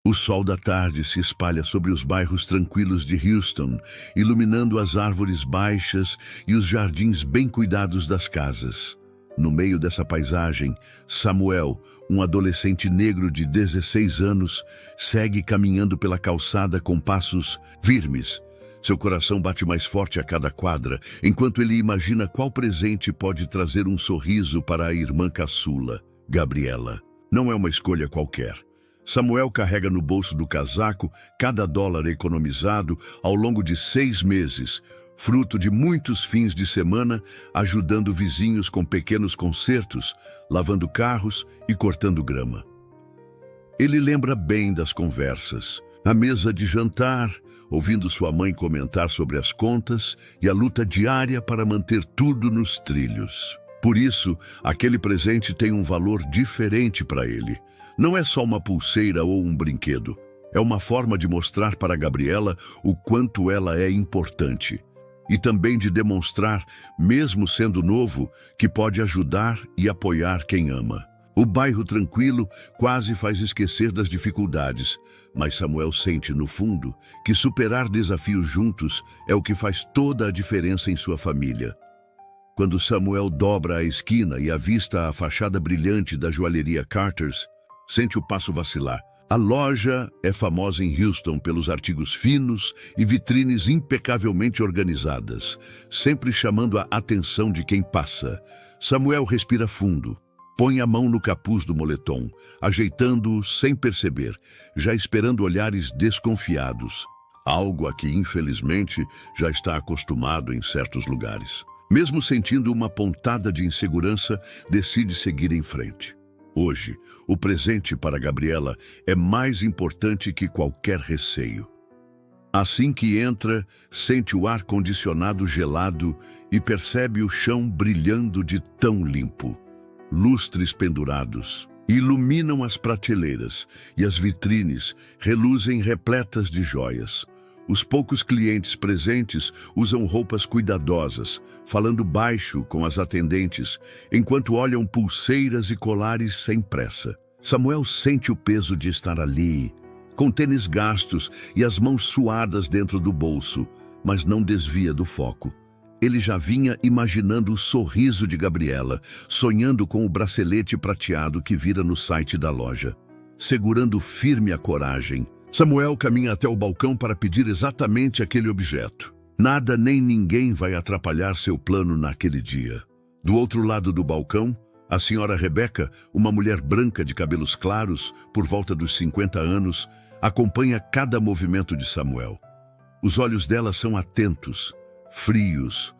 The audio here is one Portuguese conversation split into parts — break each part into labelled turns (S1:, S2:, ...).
S1: O sol da tarde se espalha sobre os bairros tranquilos de Houston, iluminando as árvores baixas e os jardins bem cuidados das casas. No meio dessa paisagem, Samuel, um adolescente negro de 16 anos, segue caminhando pela calçada com passos firmes. Seu coração bate mais forte a cada quadra, enquanto ele imagina qual presente pode trazer um sorriso para a irmã caçula, Gabriela. Não é uma escolha qualquer. Samuel carrega no bolso do casaco cada dólar economizado ao longo de 6 meses, fruto de muitos fins de semana, ajudando vizinhos com pequenos consertos, lavando carros e cortando grama. Ele lembra bem das conversas, à mesa de jantar, ouvindo sua mãe comentar sobre as contas e a luta diária para manter tudo nos trilhos. Por isso, aquele presente tem um valor diferente para ele. Não é só uma pulseira ou um brinquedo. É uma forma de mostrar para Gabriela o quanto ela é importante. E também de demonstrar, mesmo sendo novo, que pode ajudar e apoiar quem ama. O bairro tranquilo quase faz esquecer das dificuldades, mas Samuel sente, no fundo, que superar desafios juntos é o que faz toda a diferença em sua família. Quando Samuel dobra a esquina e avista a fachada brilhante da joalheria Carter's, sente o passo vacilar. A loja é famosa em Houston pelos artigos finos e vitrines impecavelmente organizadas, sempre chamando a atenção de quem passa. Samuel respira fundo, põe a mão no capuz do moletom, ajeitando-o sem perceber, já esperando olhares desconfiados, algo a que, infelizmente, já está acostumado em certos lugares. Mesmo sentindo uma pontada de insegurança, decide seguir em frente. Hoje, o presente para Gabriela é mais importante que qualquer receio. Assim que entra, sente o ar-condicionado gelado e percebe o chão brilhando de tão limpo. Lustres pendurados iluminam as prateleiras e as vitrines reluzem repletas de joias. Os poucos clientes presentes usam roupas cuidadosas, falando baixo com as atendentes, enquanto olham pulseiras e colares sem pressa. Samuel sente o peso de estar ali, com tênis gastos e as mãos suadas dentro do bolso, mas não desvia do foco. Ele já vinha imaginando o sorriso de Gabriela, sonhando com o bracelete prateado que vira no site da loja. Segurando firme a coragem, Samuel caminha até o balcão para pedir exatamente aquele objeto. Nada nem ninguém vai atrapalhar seu plano naquele dia. Do outro lado do balcão, a senhora Rebecca, uma mulher branca de cabelos claros, por volta dos 50 anos, acompanha cada movimento de Samuel. Os olhos dela são atentos, frios,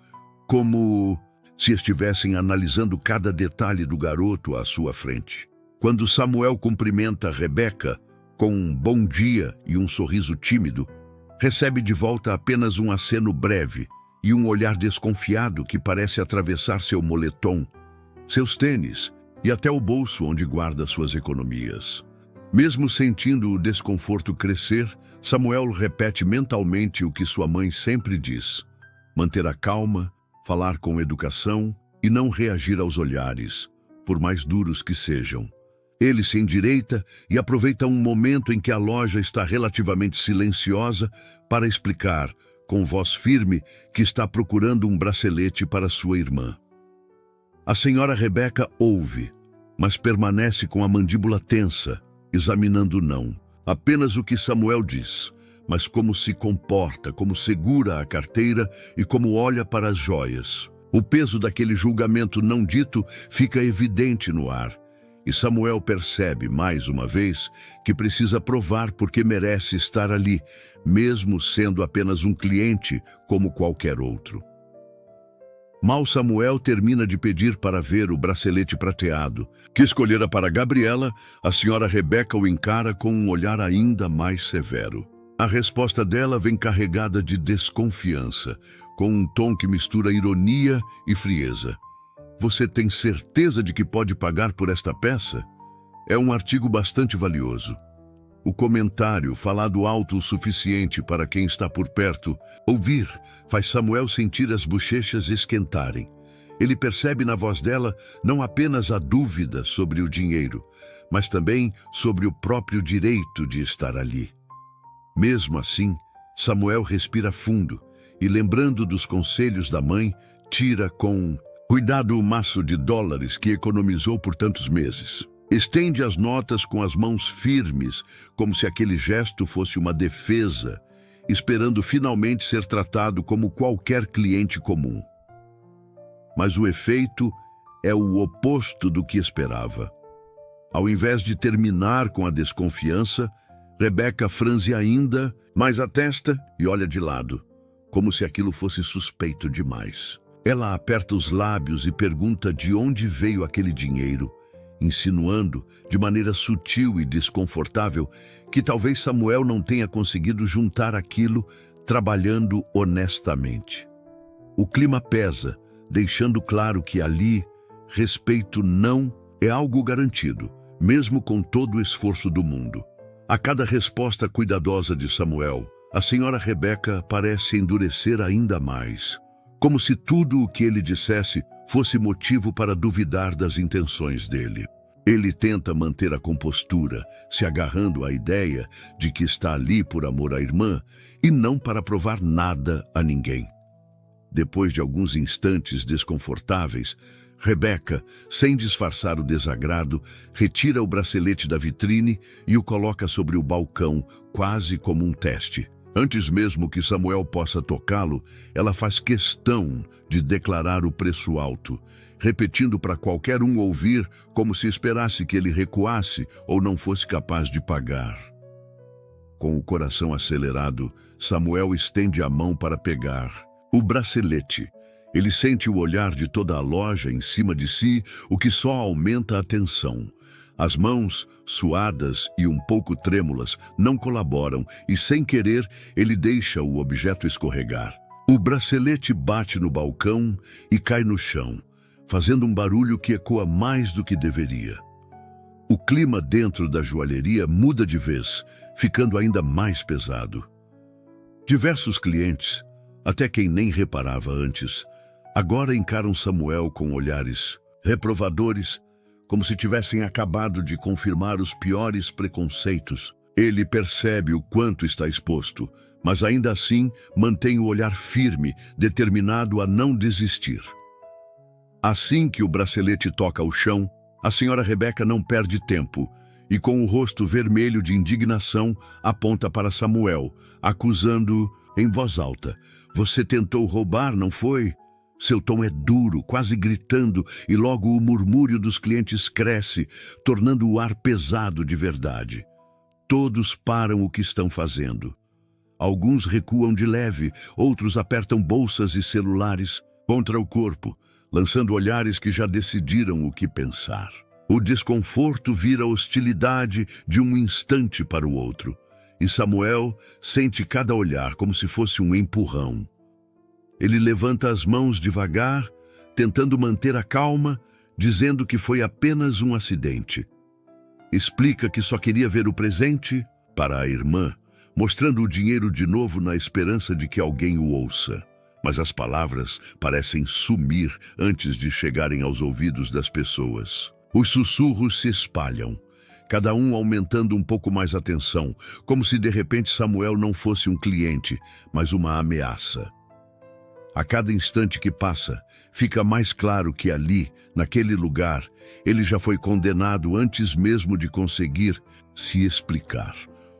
S1: como se estivessem analisando cada detalhe do garoto à sua frente. Quando Samuel cumprimenta Rebecca, com um bom dia e um sorriso tímido, recebe de volta apenas um aceno breve e um olhar desconfiado que parece atravessar seu moletom, seus tênis e até o bolso onde guarda suas economias. Mesmo sentindo o desconforto crescer, Samuel repete mentalmente o que sua mãe sempre diz: manter a calma, falar com educação e não reagir aos olhares, por mais duros que sejam. Ele se endireita e aproveita um momento em que a loja está relativamente silenciosa para explicar, com voz firme, que está procurando um bracelete para sua irmã. A senhora Rebecca ouve, mas permanece com a mandíbula tensa, examinando não apenas o que Samuel diz, mas como se comporta, como segura a carteira e como olha para as joias. O peso daquele julgamento não dito fica evidente no ar. E Samuel percebe, mais uma vez, que precisa provar porque merece estar ali, mesmo sendo apenas um cliente como qualquer outro. Mal Samuel termina de pedir para ver o bracelete prateado, que escolhera para Gabriela, a senhora Rebecca o encara com um olhar ainda mais severo. A resposta dela vem carregada de desconfiança, com um tom que mistura ironia e frieza. Você tem certeza de que pode pagar por esta peça? É um artigo bastante valioso. O comentário, falado alto o suficiente para quem está por perto ouvir, faz Samuel sentir as bochechas esquentarem. Ele percebe na voz dela não apenas a dúvida sobre o dinheiro, mas também sobre o próprio direito de estar ali. Mesmo assim, Samuel respira fundo e, lembrando dos conselhos da mãe, tira com cuidado o maço de dólares que economizou por tantos meses. Estende as notas com as mãos firmes, como se aquele gesto fosse uma defesa, esperando finalmente ser tratado como qualquer cliente comum. Mas o efeito é o oposto do que esperava. Ao invés de terminar com a desconfiança, Rebeca franze ainda mais a testa e olha de lado, como se aquilo fosse suspeito demais. Ela aperta os lábios e pergunta de onde veio aquele dinheiro, insinuando, de maneira sutil e desconfortável, que talvez Samuel não tenha conseguido juntar aquilo trabalhando honestamente. O clima pesa, deixando claro que ali, respeito não é algo garantido, mesmo com todo o esforço do mundo. A cada resposta cuidadosa de Samuel, a senhora Rebeca parece endurecer ainda mais, como se tudo o que ele dissesse fosse motivo para duvidar das intenções dele. Ele tenta manter a compostura, se agarrando à ideia de que está ali por amor à irmã e não para provar nada a ninguém. Depois de alguns instantes desconfortáveis, Rebeca, sem disfarçar o desagrado, retira o bracelete da vitrine e o coloca sobre o balcão, quase como um teste. Antes mesmo que Samuel possa tocá-lo, ela faz questão de declarar o preço alto, repetindo para qualquer um ouvir como se esperasse que ele recuasse ou não fosse capaz de pagar. Com o coração acelerado, Samuel estende a mão para pegar o bracelete. Ele sente o olhar de toda a loja em cima de si, o que só aumenta a tensão. As mãos, suadas e um pouco trêmulas, não colaboram e, sem querer, ele deixa o objeto escorregar. O bracelete bate no balcão e cai no chão, fazendo um barulho que ecoa mais do que deveria. O clima dentro da joalheria muda de vez, ficando ainda mais pesado. Diversos clientes, até quem nem reparava antes, agora encaram Samuel com olhares reprovadores, como se tivessem acabado de confirmar os piores preconceitos. Ele percebe o quanto está exposto, mas ainda assim mantém o olhar firme, determinado a não desistir. Assim que o bracelete toca o chão, a senhora Rebeca não perde tempo e, com o rosto vermelho de indignação, aponta para Samuel, acusando em voz alta: "Você tentou roubar, não foi?" Seu tom é duro, quase gritando, e logo o murmúrio dos clientes cresce, tornando o ar pesado de verdade. Todos param o que estão fazendo. Alguns recuam de leve, outros apertam bolsas e celulares contra o corpo, lançando olhares que já decidiram o que pensar. O desconforto vira hostilidade de um instante para o outro, e Samuel sente cada olhar como se fosse um empurrão. Ele levanta as mãos devagar, tentando manter a calma, dizendo que foi apenas um acidente. Explica que só queria ver o presente para a irmã, mostrando o dinheiro de novo na esperança de que alguém o ouça. Mas as palavras parecem sumir antes de chegarem aos ouvidos das pessoas. Os sussurros se espalham, cada um aumentando um pouco mais a tensão, como se de repente Samuel não fosse um cliente, mas uma ameaça. A cada instante que passa, fica mais claro que ali, naquele lugar, ele já foi condenado antes mesmo de conseguir se explicar.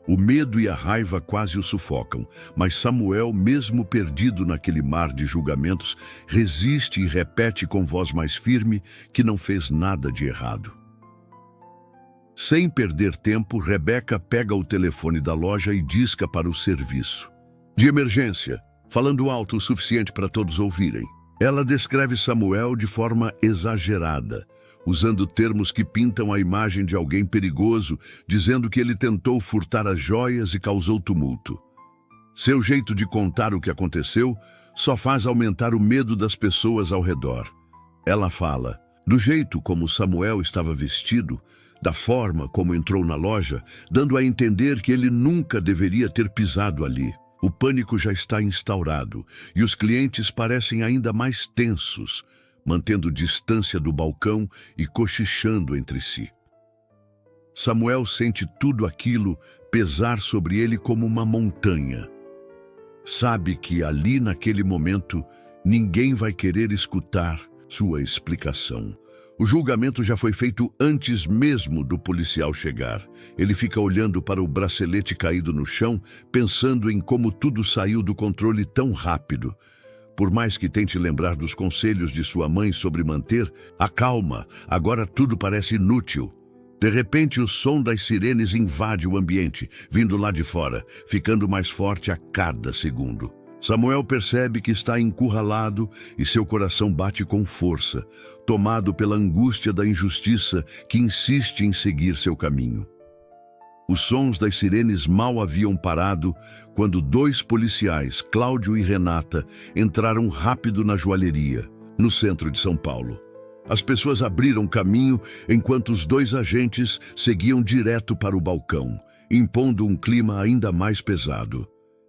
S1: O medo e a raiva quase o sufocam, mas Samuel, mesmo perdido naquele mar de julgamentos, resiste e repete com voz mais firme que não fez nada de errado. Sem perder tempo, Rebeca pega o telefone da loja e disca para o serviço de emergência, falando alto o suficiente para todos ouvirem. Ela descreve Samuel de forma exagerada, usando termos que pintam a imagem de alguém perigoso, dizendo que ele tentou furtar as joias e causou tumulto. Seu jeito de contar o que aconteceu só faz aumentar o medo das pessoas ao redor. Ela fala do jeito como Samuel estava vestido, da forma como entrou na loja, dando a entender que ele nunca deveria ter pisado ali. O pânico já está instaurado e os clientes parecem ainda mais tensos, mantendo distância do balcão e cochichando entre si. Samuel sente tudo aquilo pesar sobre ele como uma montanha. Sabe que ali naquele momento ninguém vai querer escutar sua explicação. O julgamento já foi feito antes mesmo do policial chegar. Ele fica olhando para o bracelete caído no chão, pensando em como tudo saiu do controle tão rápido. Por mais que tente lembrar dos conselhos de sua mãe sobre manter a calma, agora tudo parece inútil. De repente, o som das sirenes invade o ambiente, vindo lá de fora, ficando mais forte a cada segundo. Samuel percebe que está encurralado e seu coração bate com força, tomado pela angústia da injustiça que insiste em seguir seu caminho. Os sons das sirenes mal haviam parado quando 2 policiais, Cláudio e Renata, entraram rápido na joalheria, no centro de São Paulo. As pessoas abriram caminho enquanto os 2 agentes seguiam direto para o balcão, impondo um clima ainda mais pesado.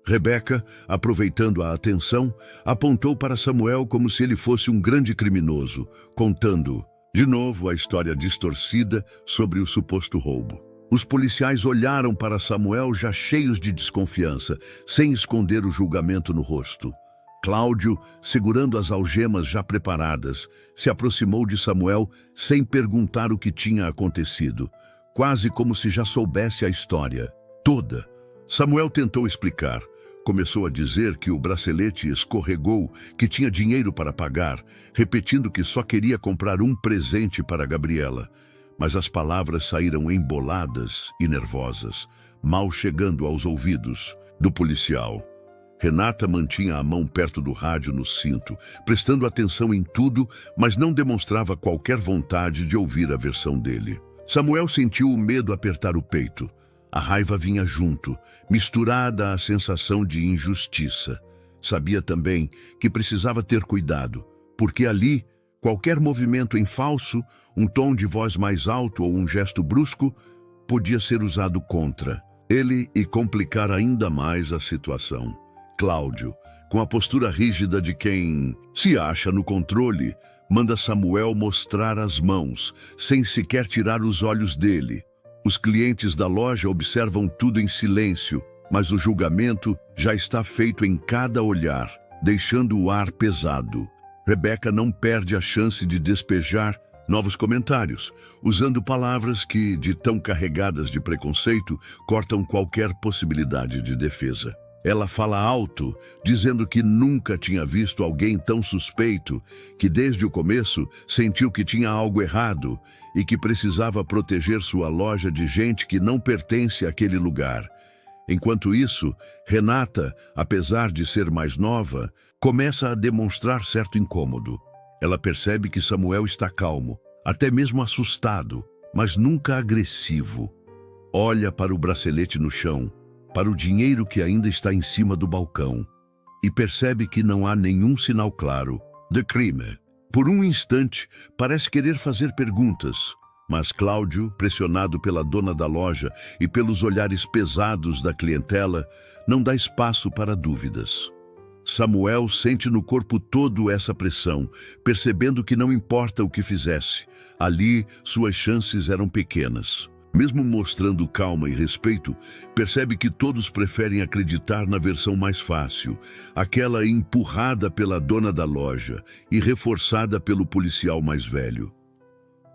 S1: Rebeca, aproveitando a atenção, apontou para Samuel como se ele fosse um grande criminoso, contando, de novo, a história distorcida sobre o suposto roubo. Os policiais olharam para Samuel já cheios de desconfiança, sem esconder o julgamento no rosto. Cláudio, segurando as algemas já preparadas, se aproximou de Samuel sem perguntar o que tinha acontecido, quase como se já soubesse a história toda. Samuel tentou explicar. Começou a dizer que o bracelete escorregou, que tinha dinheiro para pagar, repetindo que só queria comprar um presente para Gabriela. Mas as palavras saíram emboladas e nervosas, mal chegando aos ouvidos do policial. Renata mantinha a mão perto do rádio no cinto, prestando atenção em tudo, mas não demonstrava qualquer vontade de ouvir a versão dele. Samuel sentiu o medo apertar o peito. A raiva vinha junto, misturada à sensação de injustiça. Sabia também que precisava ter cuidado, porque ali, qualquer movimento em falso, um tom de voz mais alto ou um gesto brusco, podia ser usado contra ele e complicar ainda mais a situação. Cláudio, com a postura rígida de quem se acha no controle, manda Samuel mostrar as mãos, sem sequer tirar os olhos dele. Os clientes da loja observam tudo em silêncio, mas o julgamento já está feito em cada olhar, deixando o ar pesado. Rebeca não perde a chance de despejar novos comentários, usando palavras que, de tão carregadas de preconceito, cortam qualquer possibilidade de defesa. Ela fala alto, dizendo que nunca tinha visto alguém tão suspeito, que desde o começo sentiu que tinha algo errado e que precisava proteger sua loja de gente que não pertence àquele lugar. Enquanto isso, Renata, apesar de ser mais nova, começa a demonstrar certo incômodo. Ela percebe que Samuel está calmo, até mesmo assustado, mas nunca agressivo. Olha para o bracelete no chão, para o dinheiro que ainda está em cima do balcão, e percebe que não há nenhum sinal claro de crime. Por um instante, parece querer fazer perguntas, mas Cláudio, pressionado pela dona da loja e pelos olhares pesados da clientela, não dá espaço para dúvidas. Samuel sente no corpo todo essa pressão, percebendo que não importa o que fizesse, ali suas chances eram pequenas. Mesmo mostrando calma e respeito, percebe que todos preferem acreditar na versão mais fácil, aquela empurrada pela dona da loja e reforçada pelo policial mais velho.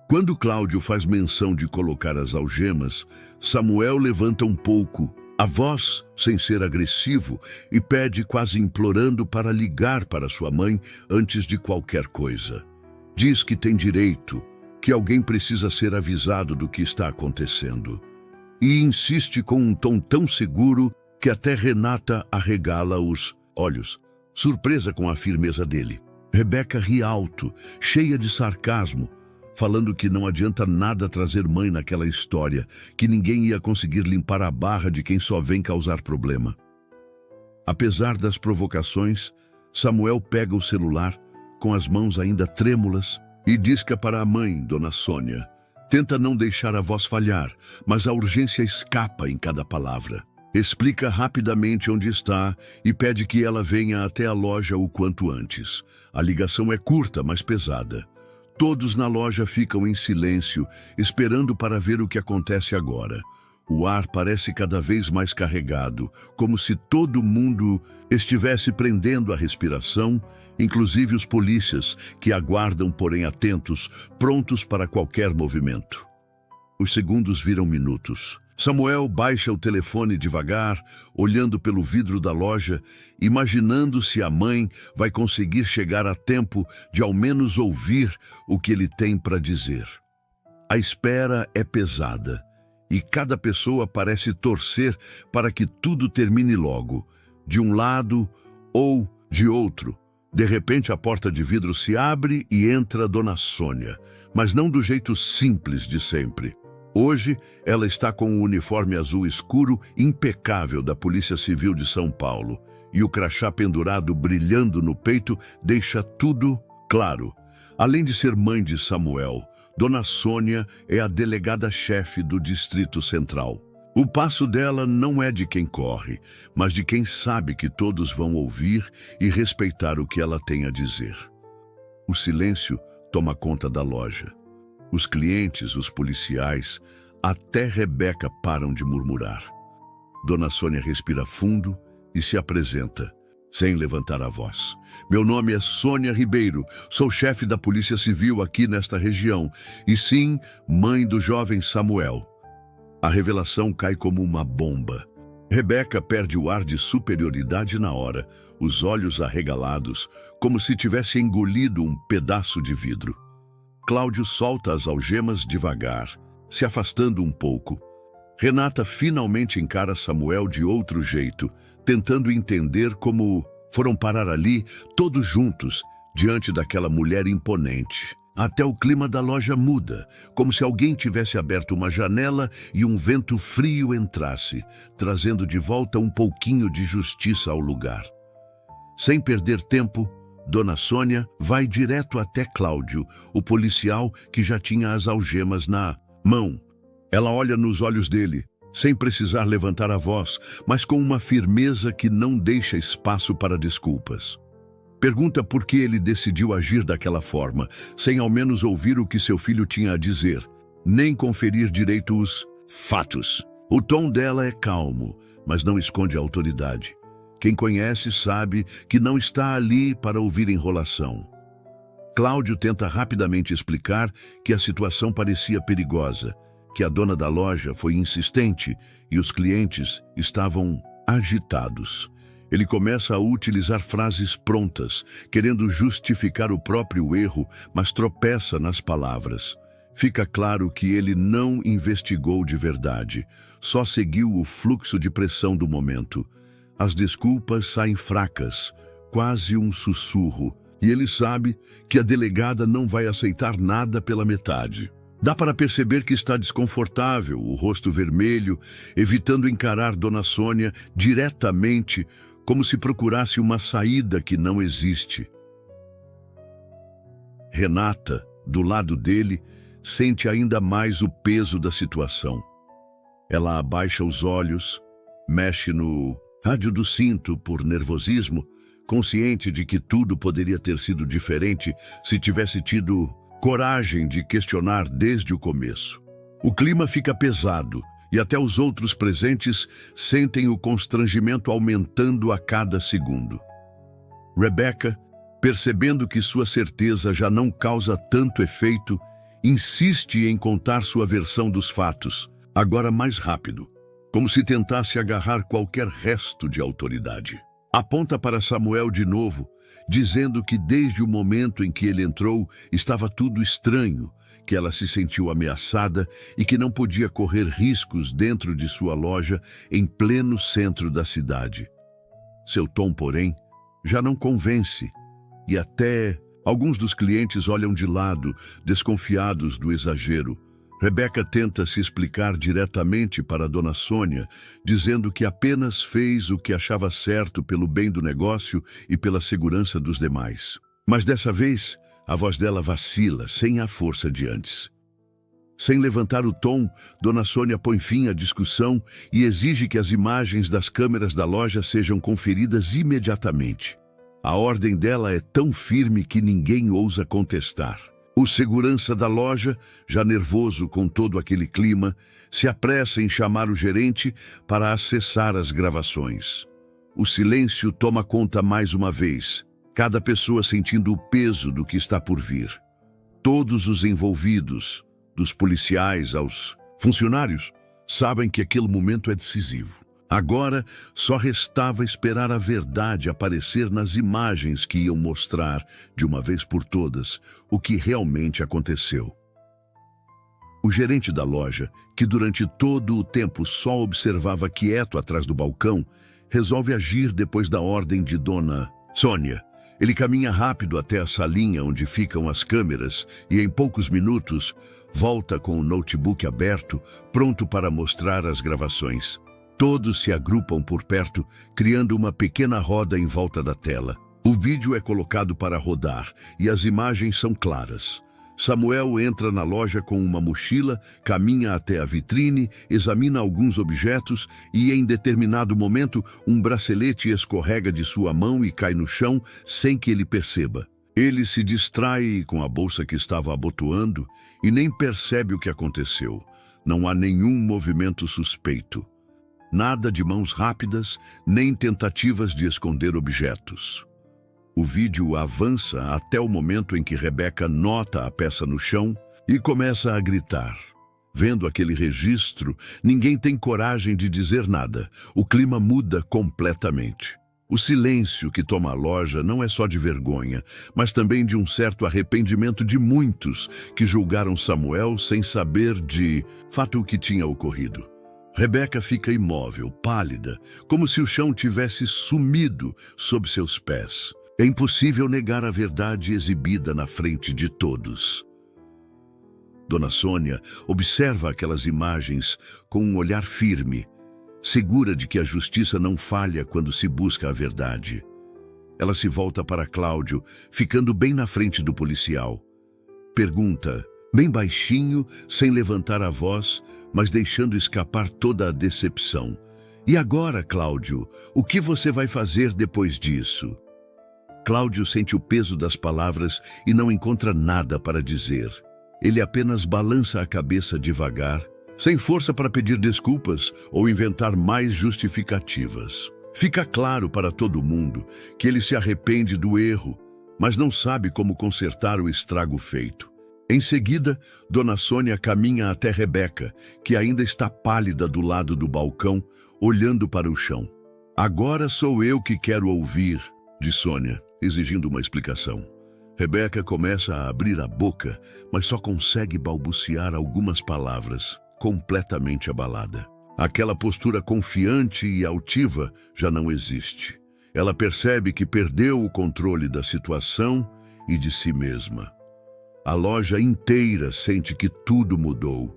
S1: Quando Cláudio faz menção de colocar as algemas, Samuel levanta um pouco a voz, sem ser agressivo, e pede, quase implorando, para ligar para sua mãe antes de qualquer coisa. Diz que tem direito, que alguém precisa ser avisado do que está acontecendo. E insiste com um tom tão seguro que até Renata arregala os olhos, surpresa com a firmeza dele. Rebeca ri alto, cheia de sarcasmo, falando que não adianta nada trazer mãe naquela história, que ninguém ia conseguir limpar a barra de quem só vem causar problema. Apesar das provocações, Samuel pega o celular, com as mãos ainda trêmulas, e disca para a mãe, Dona Sônia. Tenta não deixar a voz falhar, mas a urgência escapa em cada palavra. Explica rapidamente onde está e pede que ela venha até a loja o quanto antes. A ligação é curta, mas pesada. Todos na loja ficam em silêncio, esperando para ver o que acontece agora. O ar parece cada vez mais carregado, como se todo mundo estivesse prendendo a respiração, inclusive os polícias, que aguardam, porém atentos, prontos para qualquer movimento. Os segundos viram minutos. Samuel baixa o telefone devagar, olhando pelo vidro da loja, imaginando se a mãe vai conseguir chegar a tempo de ao menos ouvir o que ele tem para dizer. A espera é pesada. E cada pessoa parece torcer para que tudo termine logo, de um lado ou de outro. De repente, a porta de vidro se abre e entra Dona Sônia, mas não do jeito simples de sempre. Hoje, ela está com o uniforme azul escuro impecável da Polícia Civil de São Paulo, e o crachá pendurado brilhando no peito deixa tudo claro. Além de ser mãe de Samuel, Dona Sônia é a delegada-chefe do Distrito Central. O passo dela não é de quem corre, mas de quem sabe que todos vão ouvir e respeitar o que ela tem a dizer. O silêncio toma conta da loja. Os clientes, os policiais, até Rebeca param de murmurar. Dona Sônia respira fundo e se apresenta, sem levantar a voz. Meu nome é Sônia Ribeiro, sou chefe da Polícia Civil aqui nesta região, e sim, mãe do jovem Samuel. A revelação cai como uma bomba. Rebeca perde o ar de superioridade na hora, os olhos arregalados, como se tivesse engolido um pedaço de vidro. Cláudio solta as algemas devagar, se afastando um pouco. Renata finalmente encara Samuel de outro jeito, tentando entender como foram parar ali, todos juntos, diante daquela mulher imponente. Até o clima da loja muda, como se alguém tivesse aberto uma janela e um vento frio entrasse, trazendo de volta um pouquinho de justiça ao lugar. Sem perder tempo, Dona Sônia vai direto até Cláudio, o policial que já tinha as algemas na mão. Ela olha nos olhos dele, sem precisar levantar a voz, mas com uma firmeza que não deixa espaço para desculpas. Pergunta por que ele decidiu agir daquela forma, sem ao menos ouvir o que seu filho tinha a dizer, nem conferir direito os fatos. O tom dela é calmo, mas não esconde a autoridade. Quem conhece sabe que não está ali para ouvir enrolação. Cláudio tenta rapidamente explicar que a situação parecia perigosa, que a dona da loja foi insistente e os clientes estavam agitados. Ele começa a utilizar frases prontas, querendo justificar o próprio erro, mas tropeça nas palavras. Fica claro que ele não investigou de verdade, só seguiu o fluxo de pressão do momento. As desculpas saem fracas, quase um sussurro, e ele sabe que a delegada não vai aceitar nada pela metade. Dá para perceber que está desconfortável, o rosto vermelho, evitando encarar Dona Sônia diretamente, como se procurasse uma saída que não existe. Renata, do lado dele, sente ainda mais o peso da situação. Ela abaixa os olhos, mexe no rádio do cinto por nervosismo, consciente de que tudo poderia ter sido diferente se tivesse tido coragem de questionar desde o começo. O clima fica pesado e até os outros presentes sentem o constrangimento aumentando a cada segundo. Rebeca, percebendo que sua certeza já não causa tanto efeito, insiste em contar sua versão dos fatos, agora mais rápido, como se tentasse agarrar qualquer resto de autoridade. Aponta para Samuel de novo, dizendo que desde o momento em que ele entrou estava tudo estranho, que ela se sentiu ameaçada e que não podia correr riscos dentro de sua loja em pleno centro da cidade. Seu tom, porém, já não convence, e até alguns dos clientes olham de lado, desconfiados do exagero. Rebeca tenta se explicar diretamente para Dona Sônia, dizendo que apenas fez o que achava certo pelo bem do negócio e pela segurança dos demais. Mas dessa vez, a voz dela vacila, sem a força de antes. Sem levantar o tom, Dona Sônia põe fim à discussão e exige que as imagens das câmeras da loja sejam conferidas imediatamente. A ordem dela é tão firme que ninguém ousa contestar. O segurança da loja, já nervoso com todo aquele clima, se apressa em chamar o gerente para acessar as gravações. O silêncio toma conta mais uma vez, cada pessoa sentindo o peso do que está por vir. Todos os envolvidos, dos policiais aos funcionários, sabem que aquele momento é decisivo. Agora, só restava esperar a verdade aparecer nas imagens que iam mostrar, de uma vez por todas, o que realmente aconteceu. O gerente da loja, que durante todo o tempo só observava quieto atrás do balcão, resolve agir depois da ordem de Dona Sônia. Ele caminha rápido até a salinha onde ficam as câmeras e, em poucos minutos, volta com o notebook aberto, pronto para mostrar as gravações. Todos se agrupam por perto, criando uma pequena roda em volta da tela. O vídeo é colocado para rodar e as imagens são claras. Samuel entra na loja com uma mochila, caminha até a vitrine, examina alguns objetos e, em determinado momento, um bracelete escorrega de sua mão e cai no chão sem que ele perceba. Ele se distrai com a bolsa que estava abotoando e nem percebe o que aconteceu. Não há nenhum movimento suspeito. Nada de mãos rápidas, nem tentativas de esconder objetos. O vídeo avança até o momento em que Rebecca nota a peça no chão e começa a gritar. Vendo aquele registro, ninguém tem coragem de dizer nada. O clima muda completamente. O silêncio que toma a loja não é só de vergonha, mas também de um certo arrependimento de muitos que julgaram Samuel sem saber de fato o que tinha ocorrido. Rebecca fica imóvel, pálida, como se o chão tivesse sumido sob seus pés. É impossível negar a verdade exibida na frente de todos. Dona Sônia observa aquelas imagens com um olhar firme, segura de que a justiça não falha quando se busca a verdade. Ela se volta para Cláudio, ficando bem na frente do policial. Pergunta, bem baixinho, sem levantar a voz, mas deixando escapar toda a decepção. E agora, Cláudio, o que você vai fazer depois disso? Cláudio sente o peso das palavras e não encontra nada para dizer. Ele apenas balança a cabeça devagar, sem força para pedir desculpas ou inventar mais justificativas. Fica claro para todo mundo que ele se arrepende do erro, mas não sabe como consertar o estrago feito. Em seguida, Dona Sônia caminha até Rebecca, que ainda está pálida do lado do balcão, olhando para o chão. Agora sou eu que quero ouvir, diz Sônia, exigindo uma explicação. Rebecca começa a abrir a boca, mas só consegue balbuciar algumas palavras, completamente abalada. Aquela postura confiante e altiva já não existe. Ela percebe que perdeu o controle da situação e de si mesma. A loja inteira sente que tudo mudou.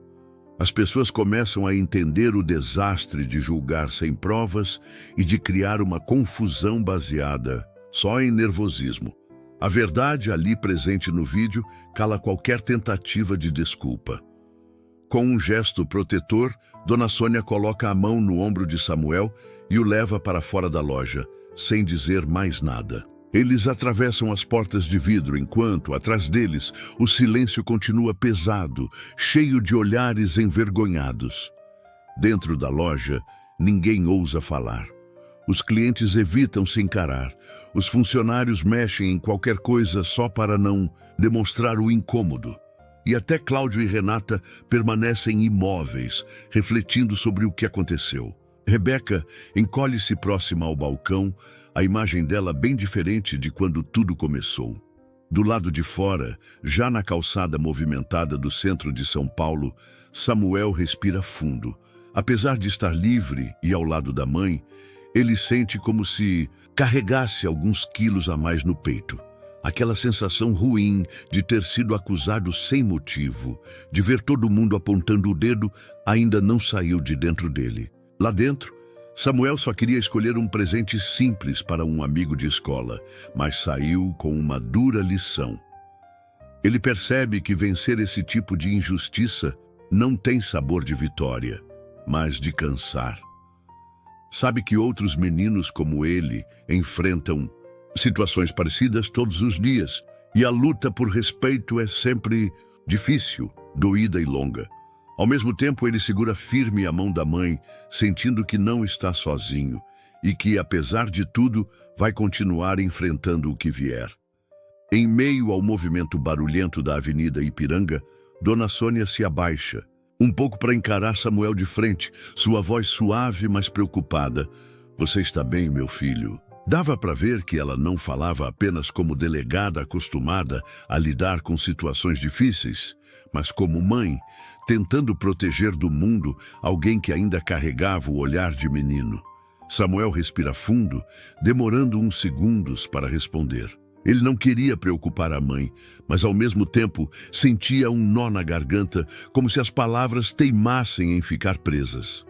S1: As pessoas começam a entender o desastre de julgar sem provas e de criar uma confusão baseada só em nervosismo. A verdade ali presente no vídeo cala qualquer tentativa de desculpa. Com um gesto protetor, Dona Sônia coloca a mão no ombro de Samuel e o leva para fora da loja, sem dizer mais nada. Eles atravessam as portas de vidro enquanto, atrás deles, o silêncio continua pesado, cheio de olhares envergonhados. Dentro da loja, ninguém ousa falar. Os clientes evitam se encarar. Os funcionários mexem em qualquer coisa só para não demonstrar o incômodo. E até Cláudio e Renata permanecem imóveis, refletindo sobre o que aconteceu. Rebecca encolhe-se próxima ao balcão, a imagem dela bem diferente de quando tudo começou. Do lado de fora, já na calçada movimentada do centro de São Paulo, Samuel respira fundo. Apesar de estar livre e ao lado da mãe, ele sente como se carregasse alguns quilos a mais no peito. Aquela sensação ruim de ter sido acusado sem motivo, de ver todo mundo apontando o dedo, ainda não saiu de dentro dele. Lá dentro, Samuel só queria escolher um presente simples para um amigo de escola, mas saiu com uma dura lição. Ele percebe que vencer esse tipo de injustiça não tem sabor de vitória, mas de cansar. Sabe que outros meninos como ele enfrentam situações parecidas todos os dias E a luta por respeito é sempre difícil, doída e longa. Ao mesmo tempo, ele segura firme a mão da mãe, sentindo que não está sozinho e que, apesar de tudo, vai continuar enfrentando o que vier. Em meio ao movimento barulhento da Avenida Ipiranga, Dona Sônia se abaixa, um pouco para encarar Samuel de frente, sua voz suave, mas preocupada. "Você está bem, meu filho?" Dava para ver que ela não falava apenas como delegada acostumada a lidar com situações difíceis, mas como mãe, tentando proteger do mundo alguém que ainda carregava o olhar de menino. Samuel respira fundo, demorando uns segundos para responder. Ele não queria preocupar a mãe, mas ao mesmo tempo sentia um nó na garganta, como se as palavras teimassem em ficar presas.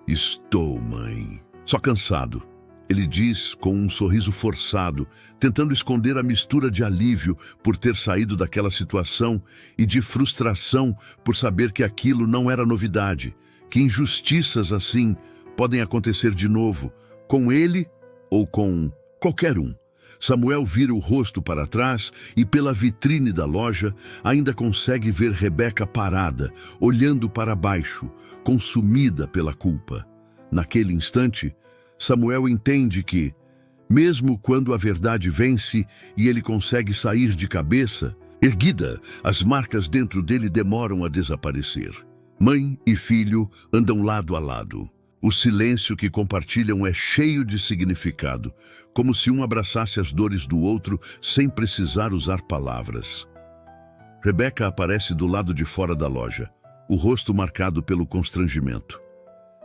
S1: "Estou, mãe. Só cansado." Ele diz com um sorriso forçado, tentando esconder a mistura de alívio por ter saído daquela situação e de frustração por saber que aquilo não era novidade, que injustiças assim podem acontecer de novo, com ele ou com qualquer um. Samuel vira o rosto para trás e, pela vitrine da loja, ainda consegue ver Rebeca parada, olhando para baixo, consumida pela culpa. Naquele instante, Samuel entende que, mesmo quando a verdade vence e ele consegue sair de cabeça erguida, as marcas dentro dele demoram a desaparecer. Mãe e filho andam lado a lado. O silêncio que compartilham é cheio de significado, como se um abraçasse as dores do outro sem precisar usar palavras. Rebeca aparece do lado de fora da loja, o rosto marcado pelo constrangimento.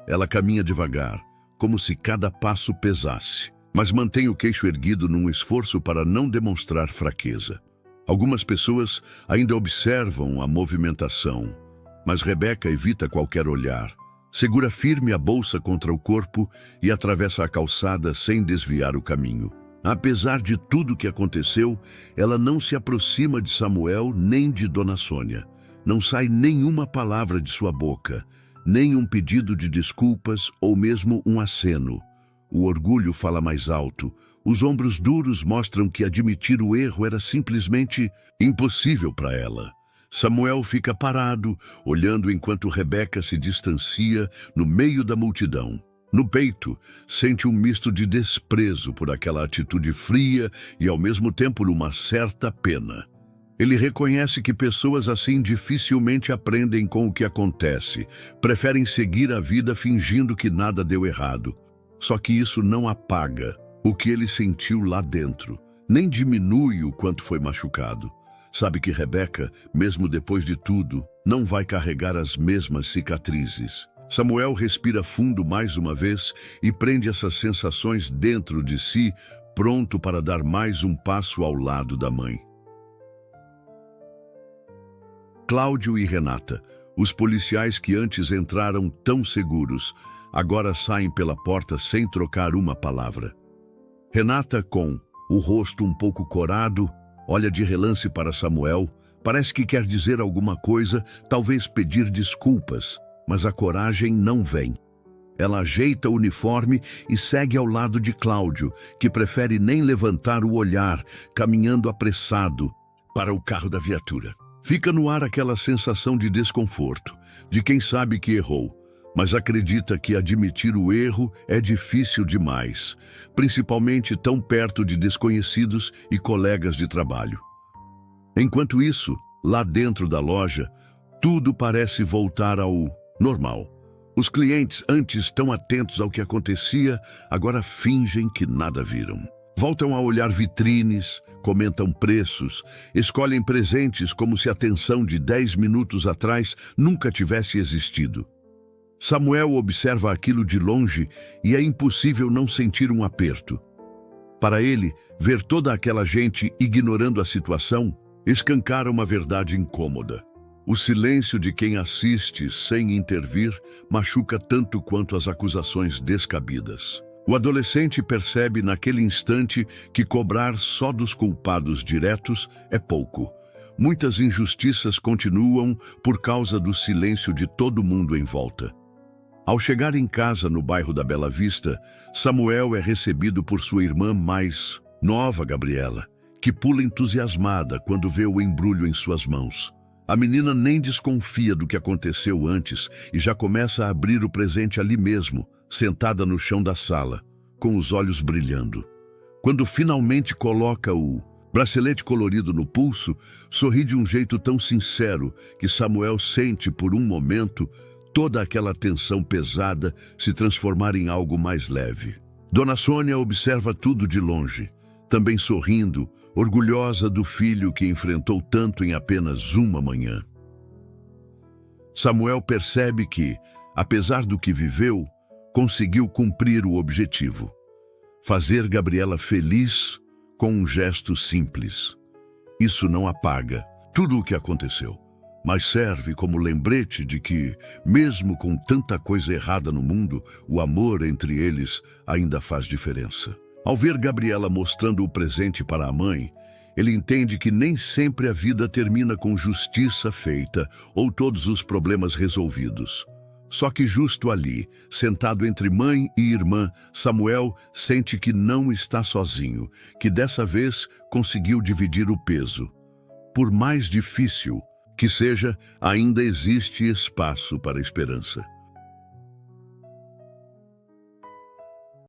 S1: Ela caminha devagar, como se cada passo pesasse, mas mantém o queixo erguido num esforço para não demonstrar fraqueza. Algumas pessoas ainda observam a movimentação, mas Rebeca evita qualquer olhar. Segura firme a bolsa contra o corpo e atravessa a calçada sem desviar o caminho. Apesar de tudo que aconteceu, ela não se aproxima de Samuel nem de Dona Sônia. Não sai nenhuma palavra de sua boca, nem um pedido de desculpas ou mesmo um aceno. O orgulho fala mais alto. Os ombros duros mostram que admitir o erro era simplesmente impossível para ela. Samuel fica parado, olhando enquanto Rebeca se distancia no meio da multidão. No peito, sente um misto de desprezo por aquela atitude fria e, ao mesmo tempo, uma certa pena. Ele reconhece que pessoas assim dificilmente aprendem com o que acontece, preferem seguir a vida fingindo que nada deu errado. Só que isso não apaga o que ele sentiu lá dentro, nem diminui o quanto foi machucado. Sabe que Rebeca, mesmo depois de tudo, não vai carregar as mesmas cicatrizes. Samuel respira fundo mais uma vez e prende essas sensações dentro de si, pronto para dar mais um passo ao lado da mãe. Cláudio e Renata, os policiais que antes entraram tão seguros, agora saem pela porta sem trocar uma palavra. Renata, com o rosto um pouco corado, olha de relance para Samuel, parece que quer dizer alguma coisa, talvez pedir desculpas, mas a coragem não vem. Ela ajeita o uniforme e segue ao lado de Cláudio, que prefere nem levantar o olhar, caminhando apressado para o carro da viatura. Fica no ar aquela sensação de desconforto, de quem sabe que errou, mas acredita que admitir o erro é difícil demais, principalmente tão perto de desconhecidos e colegas de trabalho. Enquanto isso, lá dentro da loja, tudo parece voltar ao normal. Os clientes, antes tão atentos ao que acontecia, agora fingem que nada viram. Voltam a olhar vitrines, comentam preços, escolhem presentes como se a tensão de 10 minutos atrás nunca tivesse existido. Samuel observa aquilo de longe e é impossível não sentir um aperto. Para ele, ver toda aquela gente ignorando a situação escancara uma verdade incômoda. O silêncio de quem assiste sem intervir machuca tanto quanto as acusações descabidas. O adolescente percebe naquele instante que cobrar só dos culpados diretos é pouco. Muitas injustiças continuam por causa do silêncio de todo mundo em volta. Ao chegar em casa no bairro da Bela Vista, Samuel é recebido por sua irmã mais nova, Gabriela, que pula entusiasmada quando vê o embrulho em suas mãos. A menina nem desconfia do que aconteceu antes e já começa a abrir o presente ali mesmo, sentada no chão da sala, com os olhos brilhando. Quando finalmente coloca o bracelete colorido no pulso, sorri de um jeito tão sincero que Samuel sente por um momento toda aquela tensão pesada se transformar em algo mais leve. Dona Sônia observa tudo de longe, também sorrindo, orgulhosa do filho que enfrentou tanto em apenas uma manhã. Samuel percebe que, apesar do que viveu, conseguiu cumprir o objetivo: fazer Gabriela feliz com um gesto simples. Isso não apaga tudo o que aconteceu, mas serve como lembrete de que, mesmo com tanta coisa errada no mundo, o amor entre eles ainda faz diferença. Ao ver Gabriela mostrando o presente para a mãe, ele entende que nem sempre a vida termina com justiça feita ou todos os problemas resolvidos. Só que justo ali, sentado entre mãe e irmã, Samuel sente que não está sozinho, que dessa vez conseguiu dividir o peso. Por mais difícil que seja, ainda existe espaço para a esperança.